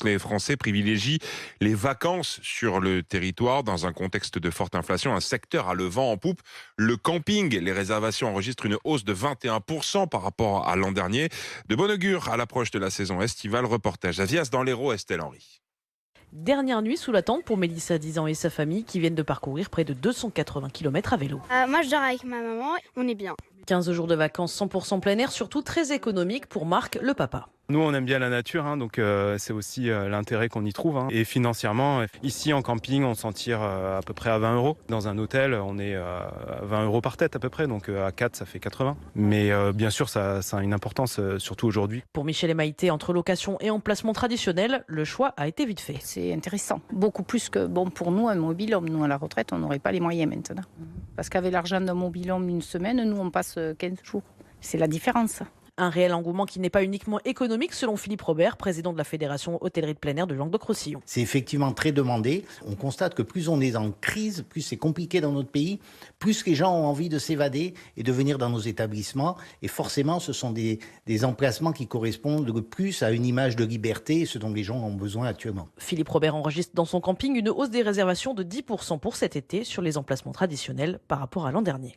Les Français privilégient les vacances sur le territoire dans un contexte de forte inflation. Un secteur a le vent en poupe. Le camping, les réservations enregistrent une hausse de 21% par rapport à l'an dernier. De bon augure à l'approche de la saison estivale. Reportage à Vias dans l'Hérault, Estelle Henry. Dernière nuit sous la tente pour Mélissa, 10 ans, et sa famille qui viennent de parcourir près de 280 km à vélo. Moi, je dors avec ma maman, on est bien. 15 jours de vacances 100% plein air, surtout très économique pour Marc, le papa. Nous, on aime bien la nature, donc c'est aussi l'intérêt qu'on y trouve. Et financièrement, ici en camping, on s'en tire à peu près à 20 euros. Dans un hôtel, on est à 20 euros par tête à peu près, donc à 4, ça fait 80. Mais bien sûr, ça a une importance, surtout aujourd'hui. Pour Michel et Maïté, entre location et emplacement traditionnel, le choix a été vite fait. C'est intéressant, beaucoup plus que pour nous un mobil-home. Nous à la retraite, on n'aurait pas les moyens maintenant. Parce qu'avec l'argent d'un mobil-home une semaine, nous on passe 15 jours. C'est la différence. Un réel engouement qui n'est pas uniquement économique, selon Philippe Robert, président de la Fédération Hôtellerie de plein air de Languedoc-Roussillon. C'est effectivement très demandé. On constate que plus on est en crise, plus c'est compliqué dans notre pays, plus les gens ont envie de s'évader et de venir dans nos établissements. Et forcément, ce sont des emplacements qui correspondent le plus à une image de liberté, ce dont les gens ont besoin actuellement. Philippe Robert enregistre dans son camping une hausse des réservations de 10% pour cet été sur les emplacements traditionnels par rapport à l'an dernier.